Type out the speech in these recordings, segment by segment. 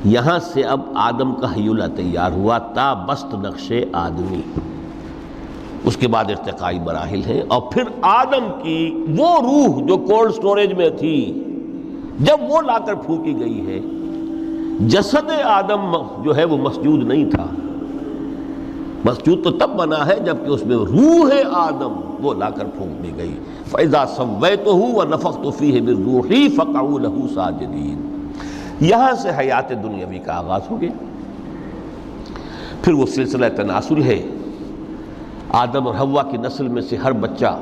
یہاں سے اب آدم کا حیولہ تیار ہوا تا بست نقش آدمی، اس کے بعد ارتقائی مراحل ہیں، اور پھر آدم کی وہ روح جو کولڈ سٹوریج میں تھی جب وہ لا کر پھونکی گئی ہے، جسد آدم جو ہے وہ مسجود نہیں تھا، مسجود تو تب بنا ہے جبکہ اس میں روح آدم وہ لا کر پھونک دی گئی۔ فَإِذَا سَوَّيْتُهُ وَنَفَخْتُ فِيهِ مِن رُوحِي فَقَعُوا لَهُ سَاجِدِينَ۔ یہاں سے حیات دنیاوی کا آغاز ہو گیا۔ پھر وہ سلسلہ تناسل ہے، آدم اور حوا کی نسل میں سے ہر بچہ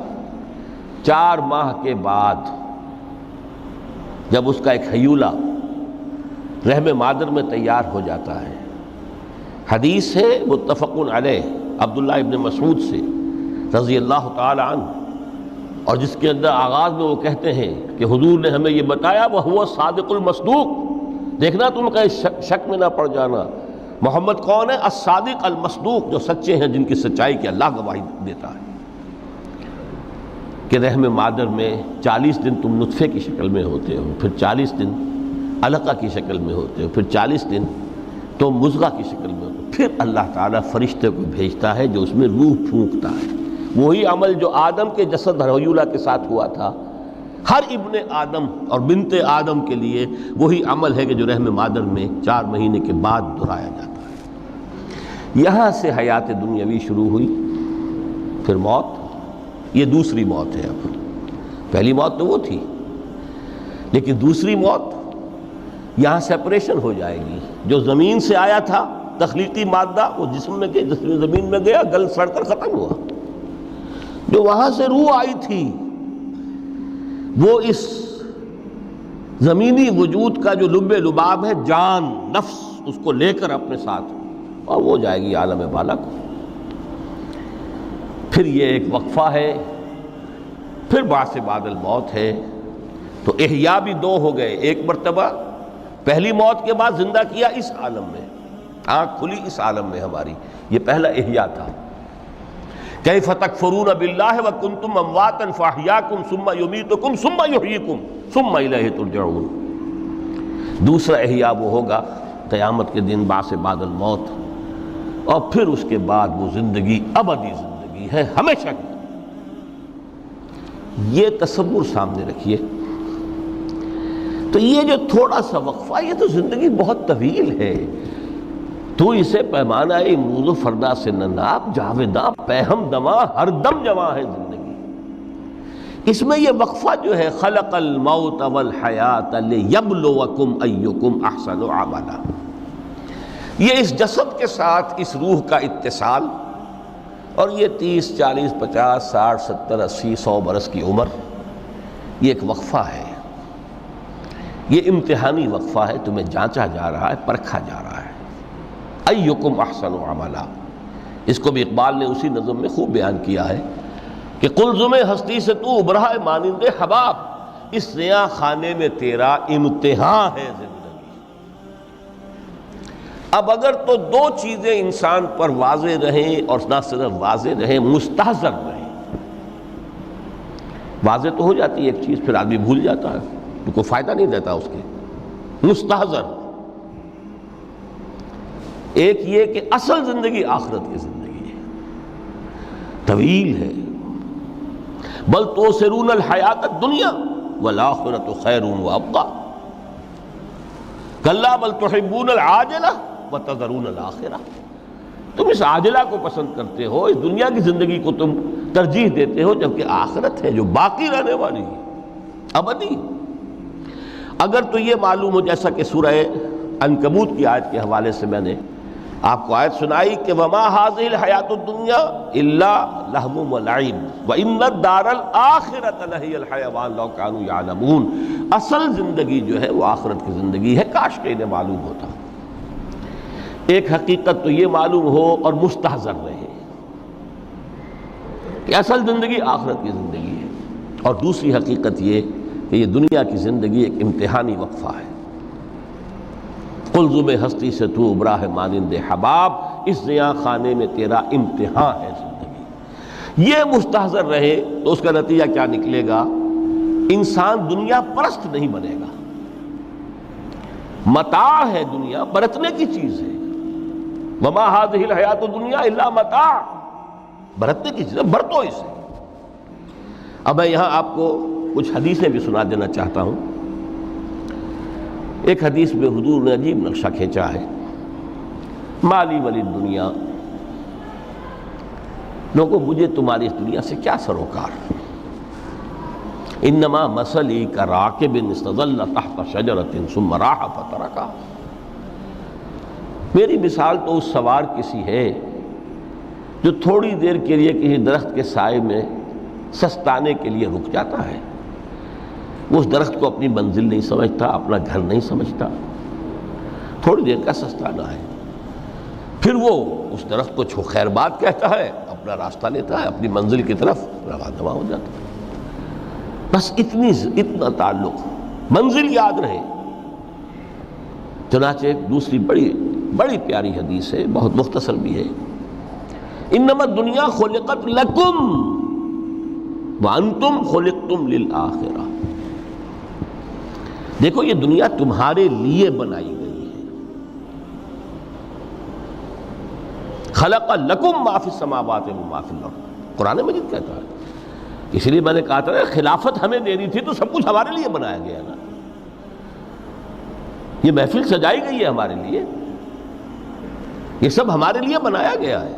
4 ماہ کے بعد جب اس کا ایک حیولہ رحم مادر میں تیار ہو جاتا ہے، حدیث ہے متفق علیہ عبداللہ ابن مسعود سے رضی اللہ تعالی عنہ، اور جس کے اندر آغاز میں وہ کہتے ہیں کہ حضور نے ہمیں یہ بتایا وَهُوَ الصادق المصدوق، دیکھنا تم کہیں شک میں نہ پڑ جانا، محمد کون ہے؟ الصادق المصدوق، جو سچے ہیں، جن کی سچائی کی اللہ گواہی دیتا ہے، کہ رحم مادر میں 40 دن تم نطفے کی شکل میں ہوتے ہو، پھر 40 دن علقہ کی شکل میں ہوتے ہو، پھر 40 دن تو مضغہ کی شکل میں ہوتے ہو، پھر اللہ تعالیٰ فرشتے کو بھیجتا ہے جو اس میں روح پھونکتا ہے۔ وہی عمل جو آدم کے جسد حیولہ کے ساتھ ہوا تھا، ہر ابن آدم اور بنت آدم کے لیے وہی عمل ہے کہ جو رحم مادر میں 4 مہینے کے بعد دہرایا جاتا ہے۔ یہاں سے حیات دنیاوی شروع ہوئی، پھر موت، یہ دوسری موت ہے۔ اب پہلی موت تو وہ تھی، لیکن دوسری موت یہاں سیپریشن ہو جائے گی۔ جو زمین سے آیا تھا تخلیقی مادہ، وہ جسم میں گیا، جسم زمین میں گیا، گل سڑ کر ختم ہوا۔ جو وہاں سے روح آئی تھی وہ اس زمینی وجود کا جو لب لباب ہے، جان، نفس، اس کو لے کر اپنے ساتھ، اور وہ جائے گی عالم بالا کو۔ پھر یہ ایک وقفہ ہے، پھر بعث بعد الموت ہے۔ تو احیاء بھی 2 ہو گئے، ایک مرتبہ پہلی موت کے بعد زندہ کیا اس عالم میں، آنکھ کھلی اس عالم میں ہماری، یہ پہلا احیاء تھا۔ کیف تکفرون باللہ وکنتم امواتا فاحیاکم ثم یمیتکم ثم یحییکم ثم الیہ ترجعون۔ دوسرا احیاء وہ ہوگا قیامت کے دن، بعث بعد الموت، اور پھر اس کے بعد وہ زندگی ابدی زندگی ہے، ہمیشہ کی۔ یہ تصور سامنے رکھیے۔ تو یہ جو تھوڑا سا وقفہ، یہ تو زندگی بہت طویل ہے۔ تو اسے پیمانہ امروز و فردا سے نہ ناپ، جاویداں پہم دماں، ہر دم جواں ہے زندگی۔ اس میں یہ وقفہ جو ہے، خلق الموت والحیات لیبلوکم ایکم احسن عملا، یہ اس جسد کے ساتھ اس روح کا اتصال، اور یہ 30 40 50 60 70 80 100 برس کی عمر، یہ ایک وقفہ ہے، یہ امتحانی وقفہ ہے، تمہیں جانچا جا رہا ہے، پرکھا جا رہا ہے۔ ایکم احسن عملا، اس کو بھی اقبال نے اسی نظم میں خوب بیان کیا ہے کہ قلزم ہستی سے تو ابھرا ہے مانند حباب، اس زیاں خانے میں تیرا امتحان ہے زندگی۔ اب اگر تو 2 چیزیں انسان پر واضح رہیں، اور نہ صرف واضح رہیں، مستحضر رہیں۔ واضح تو ہو جاتی ہے ایک چیز، پھر آدمی بھول جاتا ہے، تو کوئی فائدہ نہیں دیتا اس کے۔ مستحضر ایک یہ کہ اصل زندگی آخرت کی زندگی ہے، طویل ہے۔ بل تؤثرون الحیات الدنیا والآخرۃ خیر وابقیٰ، کلا بل تحبون العاجلہ وتذرون الآخرہ۔ تم اس عاجلہ کو پسند کرتے ہو، اس دنیا کی زندگی کو تم ترجیح دیتے ہو، جبکہ آخرت ہے جو باقی رہنے والی ہے، ابدی۔ اگر تو یہ معلوم ہو، جیسا کہ سورہ عنکبوت کی آیت کے حوالے سے میں نے آپ کو آیت سنائی کہ وما هذه الحیات الدنیا الا لہو ولعب وان الدار الاخرۃ لہی الحیوان لو کانوا یعلمون، اصل زندگی جو ہے وہ آخرت کی زندگی ہے، کاش کہ انہیں معلوم ہوتا۔ ایک حقیقت تو یہ معلوم ہو اور مستحضر رہے کہ اصل زندگی آخرت کی زندگی ہے، اور دوسری حقیقت یہ کہ یہ دنیا کی زندگی ایک امتحانی وقفہ ہے۔ قلزم ہستی سے تو ابھرا ہے مانند حباب، اس زیاں خانے میں تیرا امتحان ہے زندگی۔ یہ مستحضر رہے تو اس کا نتیجہ کیا نکلے گا؟ انسان دنیا پرست نہیں بنے گا، متاع ہے دنیا، برتنے کی چیز ہے. وما هذه الحیات الدنیا الا متاع، برتنے کی چیز ہے، برتو اسے. اب میں یہاں آپ کو کچھ حدیثیں بھی سنا دینا چاہتا ہوں. ایک حدیث میں حضور نے عجیب نقشہ کھینچا ہے. مالی ولی دنیا، لوگوں مجھے تمہاری اس دنیا سے کیا سروکار. انما مثلی کراکب استظل تحت شجرۃ ثم راح فترکھا، میری مثال تو اس سوار کسی ہے جو تھوڑی دیر کے لیے کسی درخت کے سائے میں سستانے کے لیے رک جاتا ہے. وہ اس درخت کو اپنی منزل نہیں سمجھتا، اپنا گھر نہیں سمجھتا، تھوڑی دیر کا سستانا ہے. پھر وہ اس درخت کو خیر بات کہتا ہے، اپنا راستہ لیتا ہے، اپنی منزل کی طرف رواں ہو جاتا ہے. بس اتنا تعلق، منزل یاد رہے. چنانچہ ایک دوسری بڑی پیاری حدیث ہے، بہت مختصر بھی ہے. انما الدنیا خلقت لکم وانتم خلقتم للآخرہ. دیکھو یہ دنیا تمہارے لیے بنائی گئی ہے. خلق لکم ما فی السماوات وما فی الارض، قرآن مجید کہتا ہے. اس لیے میں نے کہا تھا خلافت ہمیں دینی تھی تو سب کچھ ہمارے لیے بنایا گیا نا. یہ محفل سجائی گئی ہے ہمارے لیے، یہ سب ہمارے لیے بنایا گیا ہے.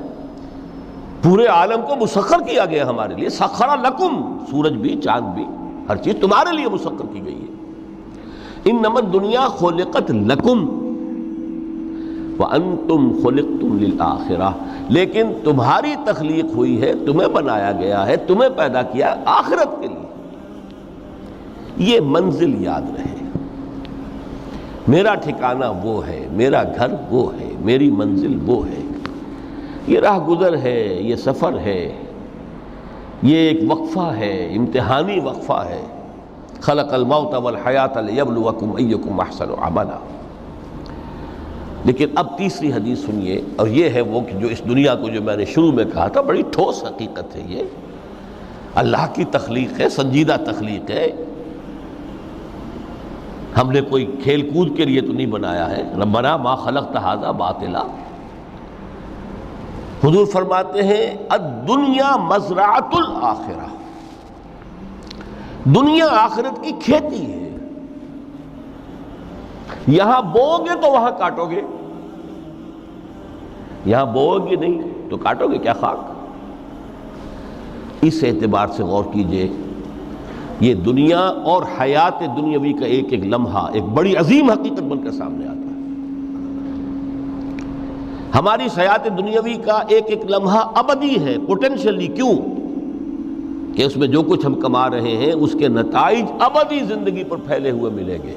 پورے عالم کو مسخر کیا گیا ہمارے لیے. سخر لکم، سورج بھی چاند بھی ہر چیز تمہارے لیے مسخر کی گئی ہے. انما الدنیا خلقت لکم وانتم خلقتم للآخرہ، لیکن تمہاری تخلیق ہوئی ہے، تمہیں بنایا گیا ہے، تمہیں پیدا کیا آخرت کے لیے. یہ منزل یاد رہے. میرا ٹھکانہ وہ ہے، میرا گھر وہ ہے، میری منزل وہ ہے. یہ راہ گزر ہے، یہ سفر ہے، یہ ایک وقفہ ہے، امتحانی وقفہ ہے. خلق الموت والحیات لیبلوکم ایکم احسن عملا. لیکن اب تیسری حدیث سنیے، اور یہ ہے وہ کہ جو اس دنیا کو جو میں نے شروع میں کہا تھا بڑی ٹھوس حقیقت ہے. یہ اللہ کی تخلیق ہے، سنجیدہ تخلیق ہے. ہم نے کوئی کھیل کود کے لیے تو نہیں بنایا ہے. ربنا ما خلقت ھذا باطلا. حضور فرماتے ہیں الدنیا مزرعۃ الآخرہ، دنیا آخرت کی کھیتی ہے. یہاں بوؤ گے تو وہاں کاٹو گے، یہاں بوؤ گے نہیں تو کاٹو گے کیا خاک. اس اعتبار سے غور کیجئے، یہ دنیا اور حیات دنیاوی کا ایک ایک لمحہ ایک بڑی عظیم حقیقت بن کر سامنے آتا ہے. ہماری حیات دنیاوی کا ایک ایک لمحہ ابدی ہے پوٹینشلی. کیوں کہ اس میں جو کچھ ہم کما رہے ہیں اس کے نتائج ابدی زندگی پر پھیلے ہوئے ملیں گے.